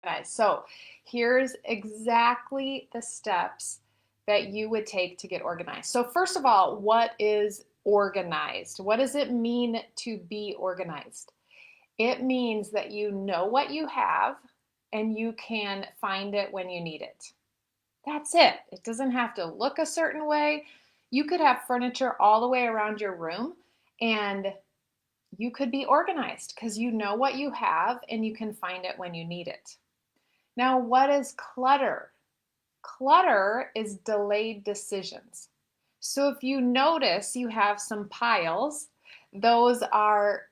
Guys, so here's exactly the steps that you would take to get organized. So, first of all, what is organized? What does it mean to be organized? It means that you know what you have and you can find it when you need it. That's it. It doesn't have to look a certain way. You could have furniture all the way around your room and you could be organized because you know what you have and you can find it when you need it. Now, what is clutter? Clutter is delayed decisions. So if you notice you have some piles, those are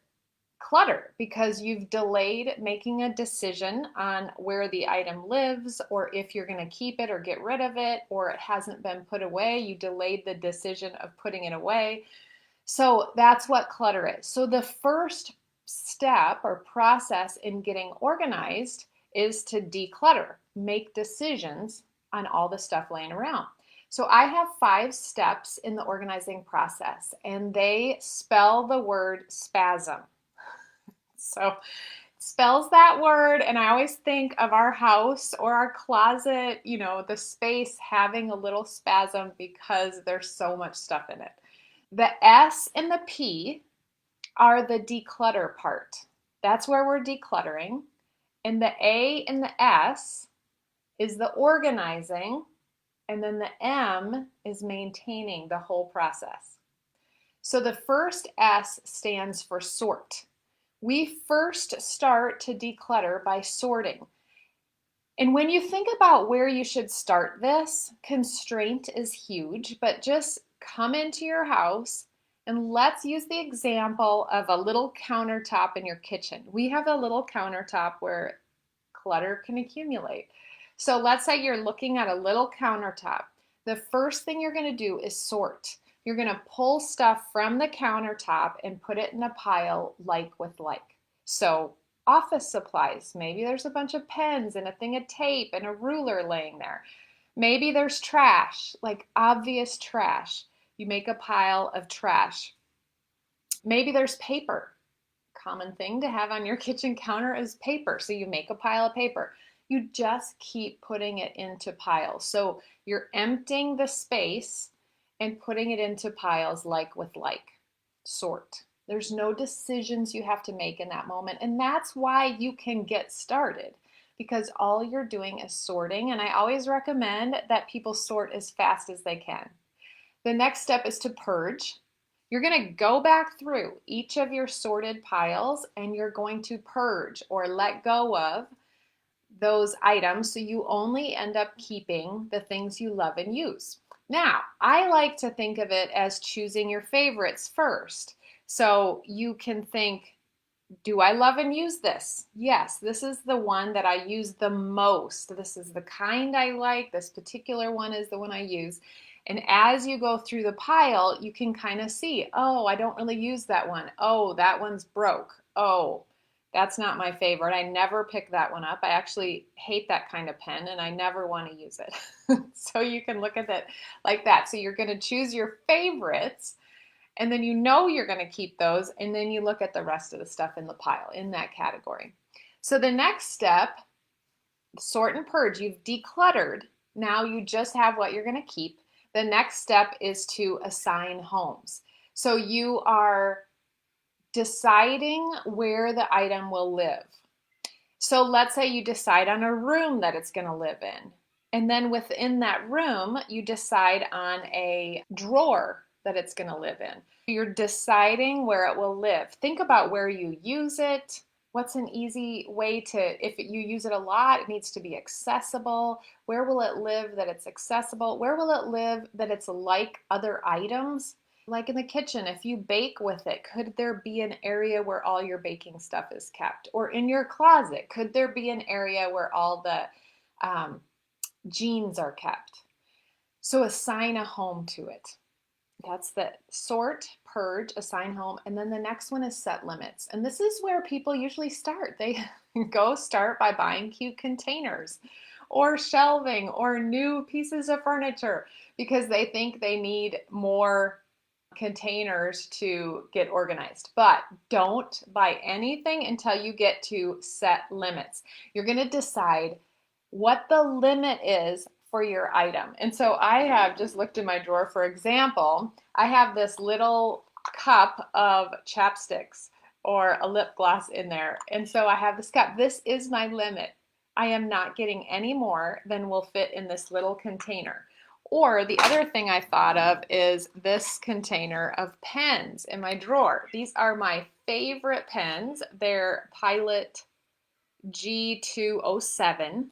clutter because you've delayed making a decision on where the item lives or if you're going to keep it or get rid of it or it hasn't been put away. You delayed the decision of putting it away. So that's what clutter is. So the first step or process in getting organized is to declutter, make decisions on all the stuff laying around. So I have 5 steps in the organizing process, and they spell the word spasm. So it spells that word, and I always think of our house or our closet, the space having a little spasm because there's so much stuff in it. The S and the P are the declutter part. That's where we're decluttering. And the A and the S is the organizing. And then the M is maintaining the whole process. So the first S stands for sort. We first start to declutter by sorting. And when you think about where you should start this, constraint is huge, but just come into your house and let's use the example of a little countertop in your kitchen. We have a little countertop where clutter can accumulate. So let's say you're looking at a little countertop. The first thing you're going to do is sort. You're going to pull stuff from the countertop and put it in a pile like with like. So office supplies. Maybe there's a bunch of pens and a thing of tape and a ruler laying there. Maybe there's trash, like obvious trash. You make a pile of trash. Maybe there's paper. Common thing to have on your kitchen counter is paper. So you make a pile of paper. You just keep putting it into piles. So you're emptying the space and putting it into piles like with like. Sort. There's no decisions you have to make in that moment. And that's why you can get started because all you're doing is sorting. And I always recommend that people sort as fast as they can. The next step is to purge. You're going to go back through each of your sorted piles and you're going to purge or let go of those items so you only end up keeping the things you love and use. Now, I like to think of it as choosing your favorites first. So you can think, do I love and use this? Yes, this is the one that I use the most. This is the kind I like. This particular one is the one I use. And as you go through the pile, you can kind of see, oh, I don't really use that one. Oh, that one's broke. Oh, that's not my favorite. I never pick that one up. I actually hate that kind of pen and I never want to use it. So you can look at it like that. So you're going to choose your favorites and then you know you're going to keep those and then you look at the rest of the stuff in the pile in that category. So the next step, sort and purge, you've decluttered. Now you just have what you're going to keep. The next step is to assign homes. So you are deciding where the item will live. So let's say you decide on a room that it's going to live in. And then within that room, you decide on a drawer that it's going to live in. You're deciding where it will live. Think about where you use it. What's an easy way to, if you use it a lot, it needs to be accessible. Where will it live that it's accessible? Where will it live that it's like other items? Like in the kitchen, if you bake with it, could there be an area where all your baking stuff is kept? Or in your closet, could there be an area where all the jeans are kept? So assign a home to it. That's the sort, purge, assign home. And then the next one is set limits. And this is where people usually start. They go start by buying cute containers or shelving or new pieces of furniture because they think they need more containers to get organized. But don't buy anything until you get to set limits. You're going to decide what the limit is for your item. And so I have just looked in my drawer, for example, I have this little cup of chapsticks or a lip gloss in there. And so I have this cup. This is my limit. I am not getting any more than will fit in this little container. Or the other thing I thought of is this container of pens in my drawer. These are my favorite pens. They're Pilot G207.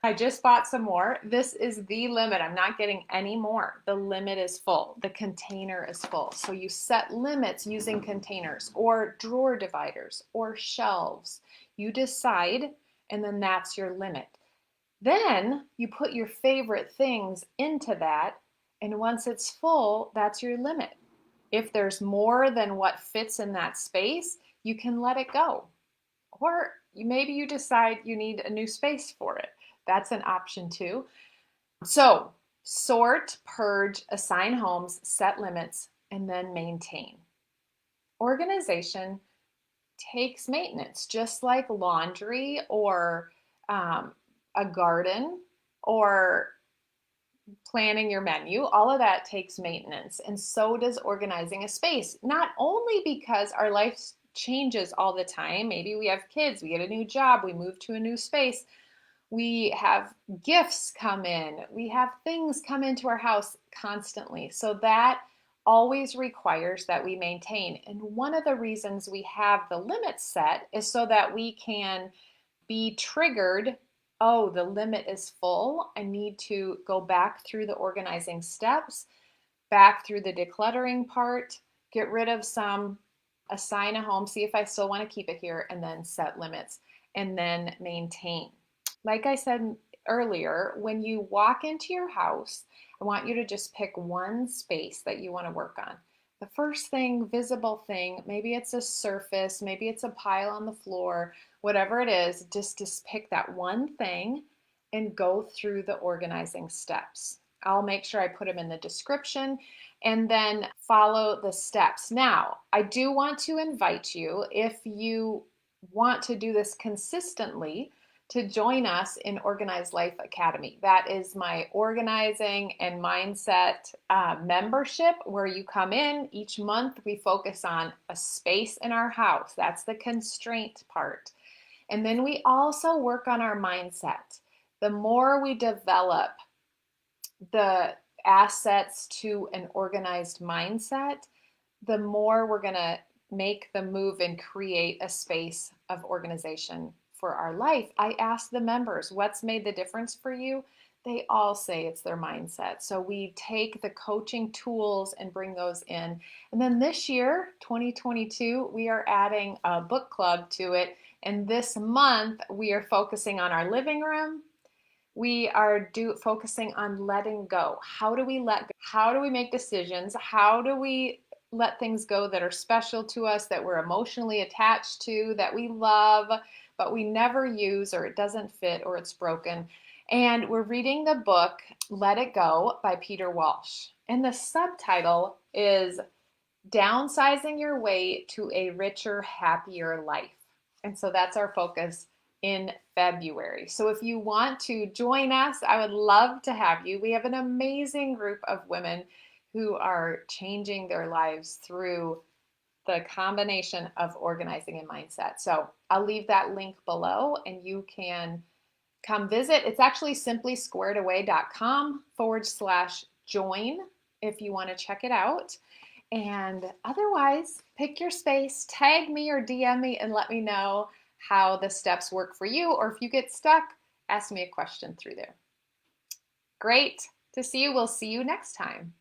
I just bought some more. This is the limit. I'm not getting any more. The limit is full. The container is full. So you set limits using containers or drawer dividers or shelves. You decide, and then that's your limit. Then you put your favorite things into that, and once it's full, that's your limit. If there's more than what fits in that space, you can let it go. Or maybe you decide you need a new space for it. That's an option too. So sort, purge, assign homes, set limits, and then maintain. Organization takes maintenance, just like laundry or a garden or planning your menu. All of that takes maintenance, and so does organizing a space. Not only because our life changes all the time, maybe we have kids, we get a new job, we move to a new space, we have gifts come in, we have things come into our house constantly. So that always requires that we maintain. And one of the reasons we have the limits set is so that we can be triggered. Oh, the limit is full. I need to go back through the organizing steps, back through the decluttering part, get rid of some, assign a home, see if I still want to keep it here, and then set limits, and then maintain. Like I said earlier, when you walk into your house, I want you to just pick one space that you want to work on. The first thing, visible thing, maybe it's a surface, maybe it's a pile on the floor, whatever it is, just pick that one thing and go through the organizing steps. I'll make sure I put them in the description and then follow the steps. Now, I do want to invite you, if you want to do this consistently, to join us in Organized Life Academy. That is my organizing and mindset membership where you come in each month. We focus on a space in our house. That's the constraint part. And then we also work on our mindset. The more we develop the assets to an organized mindset, the more we're going to make the move and create a space of organization for our life. I asked the members, what's made the difference for you? They all say it's their mindset. So we take the coaching tools and bring those in. And then this year, 2022, we are adding a book club to it. And this month, we are focusing on our living room. We are focusing on letting go. How do we let go? How do we make decisions? How do we let things go that are special to us, that we're emotionally attached to, that we love, but we never use, or it doesn't fit, or it's broken? And we're reading the book, Let It Go by Peter Walsh. And the subtitle is Downsizing Your Way to a Richer, Happier Life. And so that's our focus in February. So if you want to join us, I would love to have you. We have an amazing group of women who are changing their lives through the combination of organizing and mindset. So I'll leave that link below and you can come visit. It's actually simplysquaredaway.com/join if you want to check it out. And otherwise, pick your space, tag me or DM me and let me know how the steps work for you. Or if you get stuck, ask me a question through there. Great to see you. We'll see you next time.